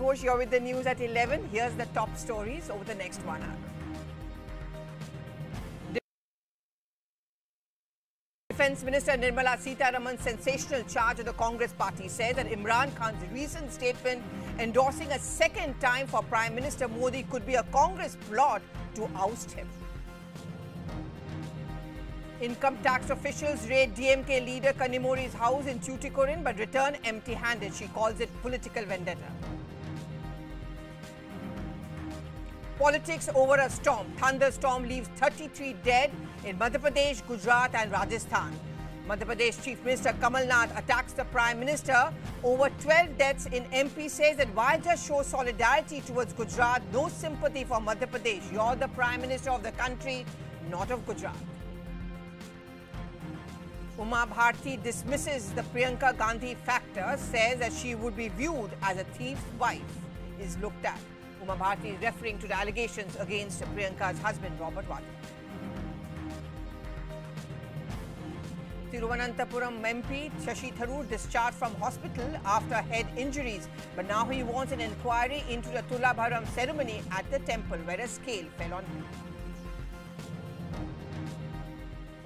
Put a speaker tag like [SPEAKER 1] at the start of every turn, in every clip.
[SPEAKER 1] Ghosh. You're with the news at 11. Here's the top stories over the next 1 hour. Defence Minister Nirmala Sitharaman's sensational charge of the Congress party says that Imran Khan's recent statement endorsing a second time for Prime Minister Modi could be a Congress plot to oust him. Income tax officials raid DMK leader Kanimori's house in Tuticorin but return empty-handed. She calls it political vendetta. Politics over a storm. Thunderstorm leaves 33 dead in Madhya Pradesh, Gujarat and Rajasthan. Madhya Pradesh Chief Minister Kamal Nath attacks the Prime Minister over 12 deaths in MP, says that while just show solidarity towards Gujarat, no sympathy for Madhya Pradesh. You're the Prime Minister of the country, not of Gujarat. Uma Bharti dismisses the Priyanka Gandhi factor, says that she would be viewed as a thief's wife is looked at. Uma Bharti is referring to the allegations against Priyanka's husband, Robert Wada. Thiruvananthapuram MP Shashi Tharoor discharged from hospital after head injuries, but now he wants an inquiry into the Tulabharam ceremony at the temple where a scale fell on him.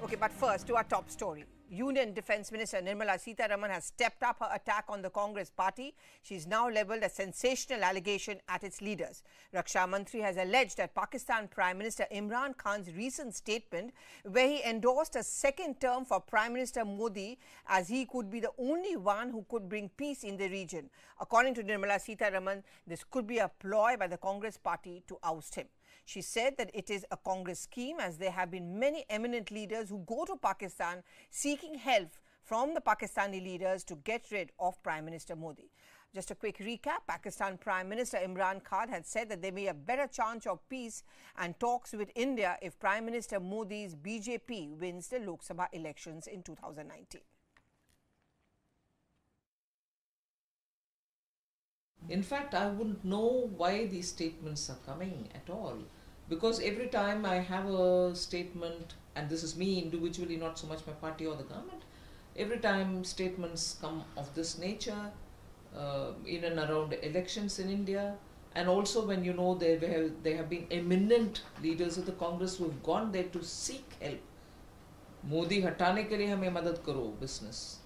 [SPEAKER 1] Okay, but first to our top story. Union Defence Minister Nirmala Sitharaman has stepped up her attack on the Congress party. She's now levelled a sensational allegation at its leaders. Raksha Mantri has alleged that Pakistan Prime Minister Imran Khan's recent statement, where he endorsed a second term for Prime Minister Modi as he could be the only one who could bring peace in the region. According to Nirmala Sitharaman, this could be a ploy by the Congress party to oust him. She said that it is a Congress scheme as there have been many eminent leaders who go to Pakistan seeking help from the Pakistani leaders to get rid of Prime Minister Modi. Just a quick recap, Pakistan Prime Minister Imran Khan had said that there may be a better chance of peace and talks with India if Prime Minister Modi's BJP wins the Lok Sabha elections in 2019.
[SPEAKER 2] In fact, I wouldn't know why these statements are coming at all. Because every time I have a statement, and this is me individually, not so much my party or the government, every time statements come of this nature, in and around elections in India, and also when you know there have been eminent leaders of the Congress who have gone there to seek help. Modi hatane ke liye hame madad karo business.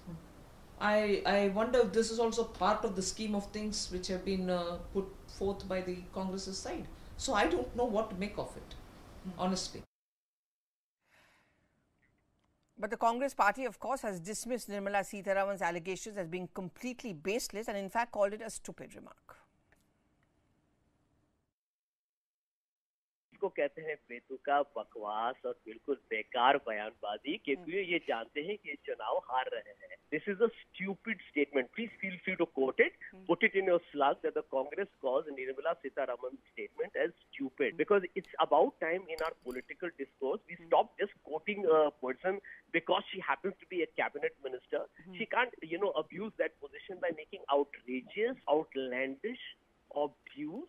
[SPEAKER 2] I wonder if this is also part of the scheme of things which have been put forth by the Congress's side. So I don't know what to make of it, honestly.
[SPEAKER 1] But the Congress party, of course, has dismissed Nirmala Sitharaman's allegations as being completely baseless and in fact called it a stupid remark.
[SPEAKER 3] को कहते हैं बेतुका बकवास और बिल्कुल बेकार बयानबाजी क्योंकि ये जानते हैं कि चुनाव हार रहे हैं. This is a stupid statement. Please feel free to quote it. Put it in your slug that the Congress calls Nirmala Sitharaman's statement as stupid. Because it's about time in our political discourse we stop just quoting a person because she happens to be a cabinet minister. She can't, abuse that position by making outrageous, outlandish, obtuse,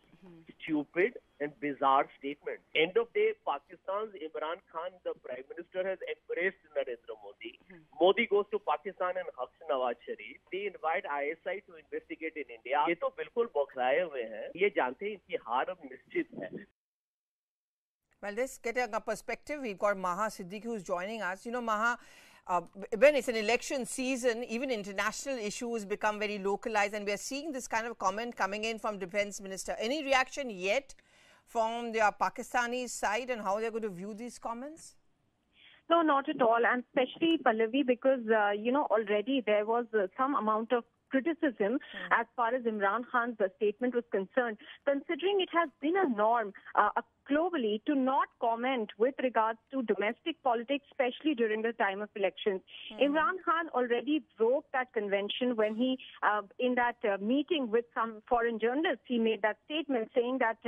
[SPEAKER 3] stupid and bizarre statements. End of day, Pakistan's Imran Khan, the Prime Minister, has embraced Narendra Modi. Modi goes to Pakistan and hugs Nawaz Sharif. They invite ISI to investigate in India. ये तो बिल्कुल बौखलाए हुए हैं. ये जानते हैं इनकी हार अब निश्चित है.
[SPEAKER 1] Well, let's get a perspective. We've got Maha Siddiqui who's joining us. Maha, when it's an election season, even international issues become very localized, and we are seeing this kind of comment coming in from Defence Minister. Any reaction yet from the Pakistani side and how they're going to view these comments?
[SPEAKER 4] No, not at all, and especially Pallavi, because, already there was some amount of criticism as far as Imran Khan's statement was concerned, considering it has been a norm globally to not comment with regards to domestic politics, especially during the time of elections. Imran Khan already broke that convention when he, in that meeting with some foreign journalists, he made that statement saying that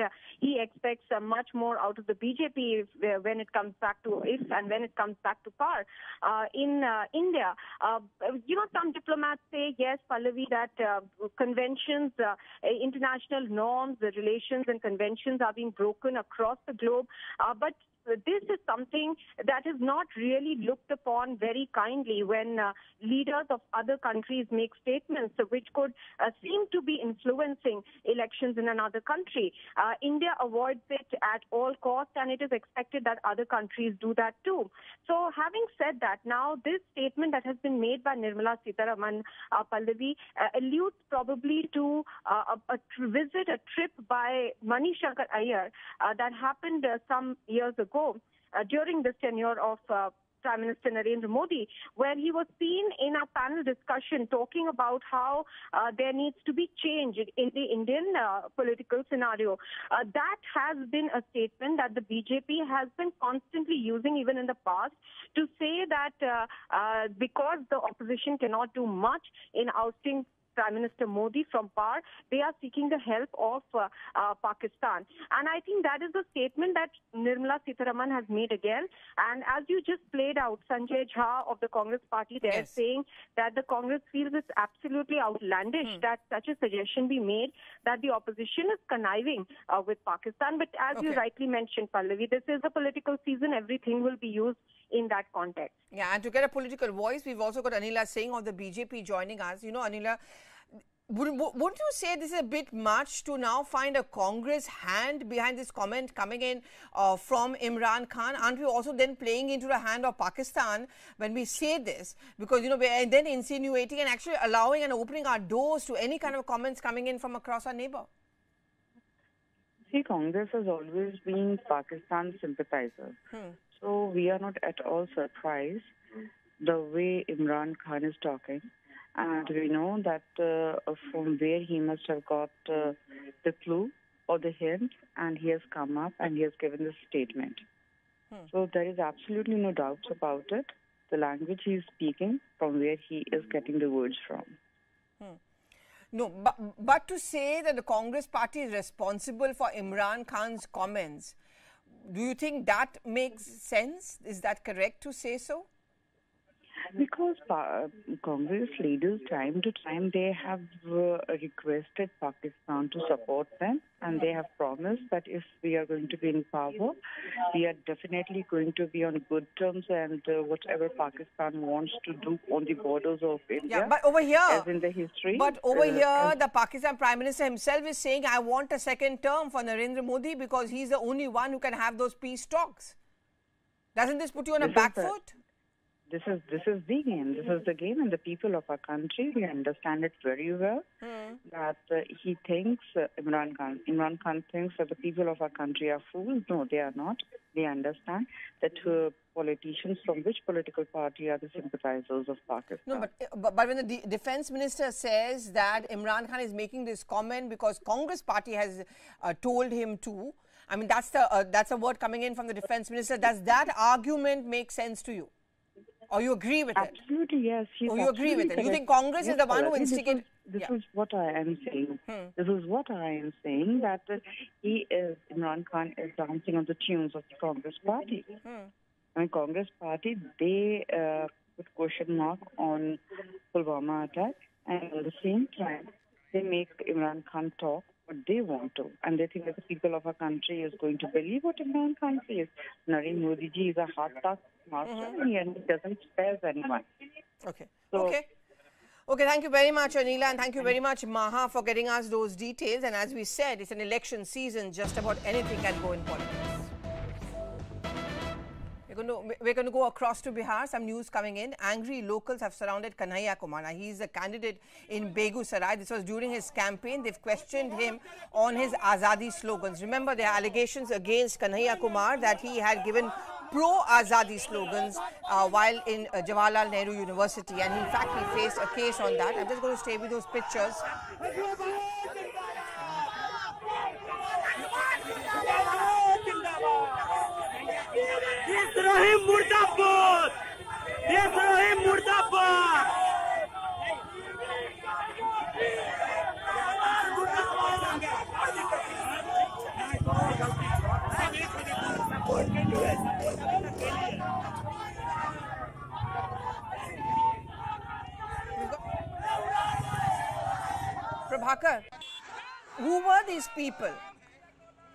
[SPEAKER 4] he expects much more out of the BJP when it comes back to power in India. Some diplomats say, yes, Pallavi, that conventions, international norms, the relations and conventions are being broken across the globe. But this is something that is not really looked upon very kindly when leaders of other countries make statements which could seem to be influencing elections in another country. India avoids it at all costs, and it is expected that other countries do that too. So having said that, now this statement that has been made by Nirmala Sitharaman, Pallavi, alludes probably to a trip by Mani Shankar Iyer that happened some years ago during this tenure of Prime Minister Narendra Modi, where he was seen in a panel discussion talking about how there needs to be change in the Indian political scenario. That has been a statement that the BJP has been constantly using even in the past to say that because the opposition cannot do much in ousting Prime Minister Modi from power, they are seeking the help of Pakistan. And I think that is a statement that Nirmala Sitharaman has made again. And as you just played out, Sanjay Jha of the Congress party there
[SPEAKER 1] Yes.
[SPEAKER 4] saying that the Congress feels it's absolutely outlandish that such a suggestion be made, that the opposition is conniving with Pakistan. But as you
[SPEAKER 1] Okay.
[SPEAKER 4] rightly mentioned, Pallavi, this is a political season. Everything will be used in that context.
[SPEAKER 1] Yeah, and to get a political voice, we've also got Anila Singh of the BJP joining us. You know, Anila, wouldn't you say this is a bit much to now find a Congress hand behind this comment coming in from Imran Khan? Aren't we also then playing into the hand of Pakistan when we say this? Because, you know, we're then insinuating and actually allowing and opening our doors to any kind of comments coming in from across our neighbor.
[SPEAKER 5] See, Congress has always been Pakistan's sympathizer. So we are not at all surprised the way Imran Khan is talking. And we know that from where he must have got the clue or the hint, and he has come up and he has given this statement. So there is absolutely no doubt about it. The language he is speaking, from where he is getting the words from.
[SPEAKER 1] No, but to say that the Congress party is responsible for Imran Khan's comments, do you think that makes sense? Is that correct to say so?
[SPEAKER 5] Because Congress leaders, time to time, they have requested Pakistan to support them, and they have promised that if we are going to be in power, we are definitely going to be on good terms, and whatever Pakistan wants to do on the borders of India,
[SPEAKER 1] Yeah, but over here,
[SPEAKER 5] as in the history.
[SPEAKER 1] But over here, the Pakistan Prime Minister himself is saying, I want a second term for Narendra Modi because he's the only one who can have those peace talks. Doesn't this put you on a back foot?
[SPEAKER 5] This is the game. This is the game, and the people of our country, we understand it very well. That he thinks Imran Khan thinks that the people of our country are fools. No, they are not. They understand that politicians from which political party are the sympathizers of Pakistan.
[SPEAKER 1] No, but when the defense minister says that Imran Khan is making this comment because Congress party has told him to, I mean that's a word coming in from the defense minister. Does that argument make sense to you? Or you agree with it?
[SPEAKER 5] Absolutely, yes.
[SPEAKER 1] Or you agree with it? You think Congress is the one who instigated?
[SPEAKER 5] This is what I am saying. This is what I am saying, that Imran Khan is dancing on the tunes of the Congress party. And Congress party, they put question mark on Pulwama attack, and at the same time, they make Imran Khan talk what they want to, and they think that the people of our country is going to believe what Imran Khan says. Narendra Modi ji is a hard task master, and he doesn't spare anyone.
[SPEAKER 1] Okay.
[SPEAKER 5] So,
[SPEAKER 1] Okay, thank you very much, Anila, and thank you very much, Maha, for getting us those details. And as we said, it's an election season. Just about anything can go in politics. We're going to go across to Bihar. Some news coming in. Angry locals have surrounded Kanhaiya Kumar. He's a candidate in Begusarai. This was during his campaign. They've questioned him on his Azadi slogans. Remember, there are allegations against Kanhaiya Kumar that he had given pro-Azadi slogans while in Jawaharlal Nehru University. And in fact, he faced a case on that. I'm just going to stay with those pictures. Prabhakar, who were these people?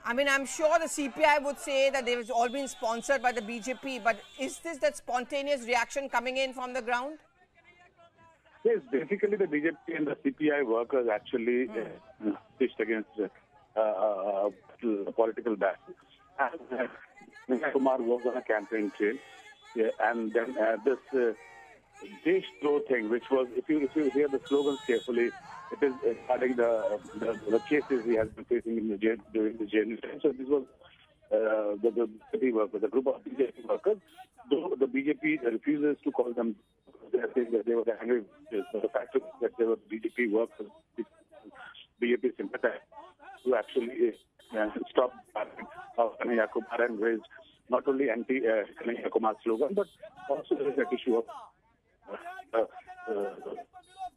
[SPEAKER 1] I mean, I'm sure the CPI would say that they've all been sponsored by the BJP, but is this that spontaneous reaction coming in from the ground?
[SPEAKER 6] Yes, basically the BJP and the CPI workers actually pitched against political battle. And Kanhaiya Kumar was on a campaign trail, and then this Desh Do thing, which was, if you hear the slogans carefully, it is regarding the cases he has been facing in the jail during the JNU time. So this was the BJP workers, the group of BJP workers. Though the BJP refuses to call them, they are saying that they were angry with the fact that they were BJP workers, BJP sympathizers, who actually stopped Kanhaiya Kumar and raised not only anti-Kanhaiya Kumar slogan, but also raised that issue of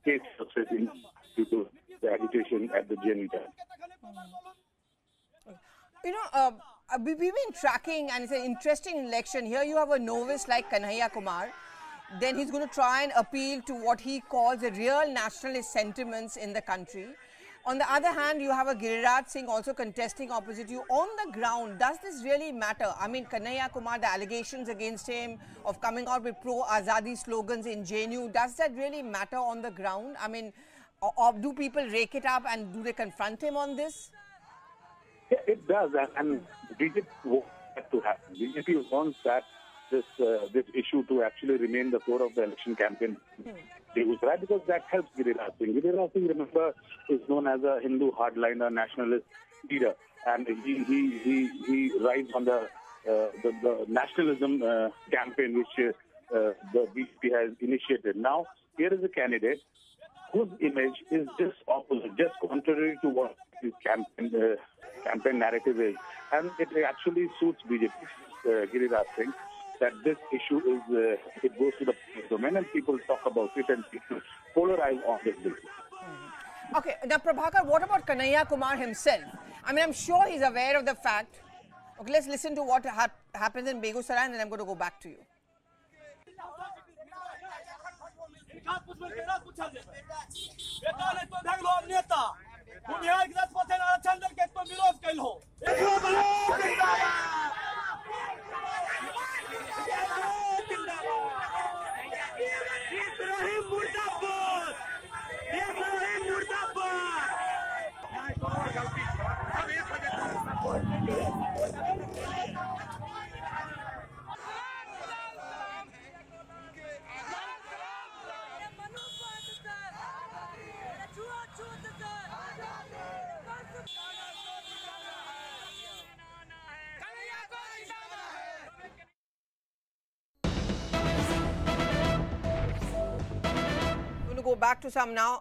[SPEAKER 6] case successing due to the agitation at the JNU time.
[SPEAKER 1] You know, we've been tracking, and it's an interesting election. Here you have a novice like Kanhaiya Kumar. Then he's going to try and appeal to what he calls the real nationalist sentiments in the country. On the other hand, you have a Giriraj Singh also contesting opposite you. On the ground, does this really matter? I mean, Kanhaiya Kumar, the allegations against him of coming out with pro-Azadi slogans in JNU, does that really matter on the ground? I mean, or do people rake it up and do they confront him on this?
[SPEAKER 6] Yeah, it does, and BJP wants that to happen. BJP wants that this issue to actually remain the core of the election campaign. Right? Because that helps Giriraj Singh. Giriraj Singh, remember, is known as a Hindu hardliner nationalist leader, and he rides on the nationalism campaign which the BJP has initiated. Now, here is a candidate whose image is just opposite, just contrary to what his campaign narrative is, and it actually suits BJP, Giriraj Singh, that this issue is, it goes to the public domain and people talk about it and people polarize on this basis.
[SPEAKER 1] Okay, now Prabhakar, what about Kanhaiya Kumar himself? I mean, I'm sure he's aware of the fact. Okay, let's listen to what happens in Begusarai and then I'm going to go back to you.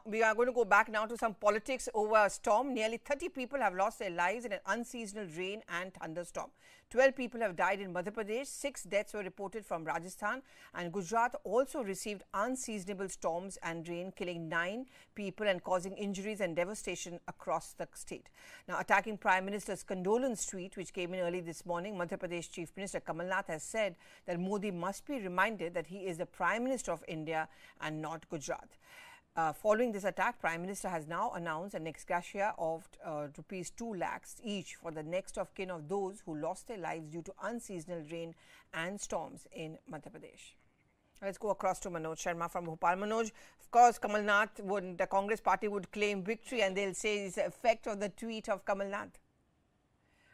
[SPEAKER 1] We are going to go back now to some politics over a storm. Nearly 30 people have lost their lives in an unseasonal rain and thunderstorm. 12 people have died in Madhya Pradesh. 6 deaths were reported from Rajasthan, and Gujarat also received unseasonable storms and rain, killing 9 people and causing injuries and devastation across the state. Now, attacking Prime Minister's condolence tweet, which came in early this morning, Madhya Pradesh Chief Minister Kamal Nath has said that Modi must be reminded that he is the Prime Minister of India and not Gujarat. Following this attack, Prime Minister has now announced an ex gratia of rupees 2 lakhs each for the next of kin of those who lost their lives due to unseasonal rain and storms in Madhya Pradesh. Let's go across to Manoj Sharma from Bhopal. Manoj, of course, Kamal Nath, the Congress party would claim victory and they'll say it's the effect of the tweet of Kamal Nath.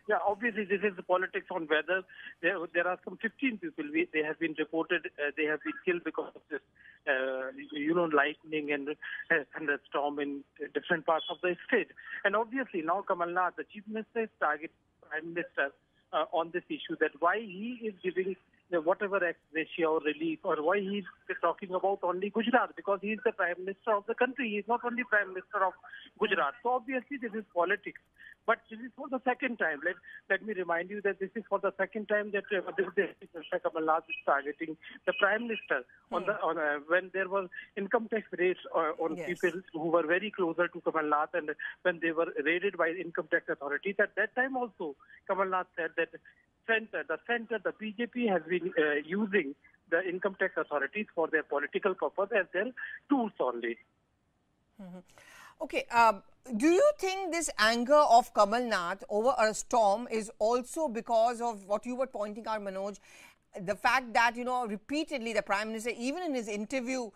[SPEAKER 7] Yeah, obviously this is the politics on weather. There are some 15 people. They have been reported. They have been killed because of this, lightning and thunderstorm in different parts of the state. And obviously now Kamal Nath, the Chief Minister, is targeting Prime Minister on this issue. That why he is giving whatever ex gratia or relief, or why he is talking about only Gujarat, because he is the Prime Minister of the country. He is not only Prime Minister of Gujarat. So obviously this is politics. But this is for the second time. Let me remind you that this is for the second time that Mr. Kamal Nath is targeting the Prime Minister when there was income tax raids on people who were very closer to Kamal Nath, and when they were raided by income tax authorities. At that time also, Kamal Nath said that the BJP has been using the income tax authorities for their political purpose as their tools only.
[SPEAKER 1] Okay, do you think this anger of Kamal Nath over a storm is also because of what you were pointing out, Manoj, the fact that, repeatedly the Prime Minister, even in his interview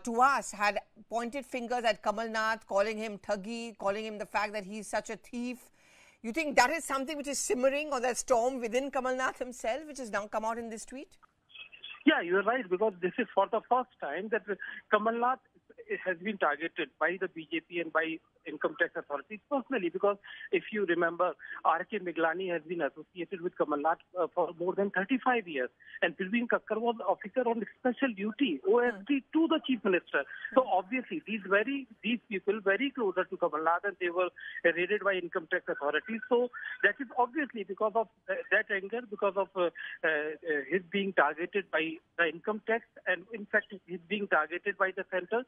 [SPEAKER 1] to us, had pointed fingers at Kamal Nath, calling him thuggy, calling him the fact that he's such a thief? You think that is something which is simmering, or that storm within Kamal Nath himself, which has now come out in this tweet?
[SPEAKER 7] Yeah, you're right, because this is for the first time that Kamal Nath has been targeted by the BJP and by income tax authorities personally, because if you remember, R.K. Miglani has been associated with Kamal Nath for more than 35 years, and Parveen Kakkar was officer on special duty, OSD, to the Chief Minister. So obviously, these people very closer to Kamal Nath, and they were raided by income tax authorities. So that is obviously because of that anger, because of his being targeted by the income tax, and in fact, he's being targeted by the center.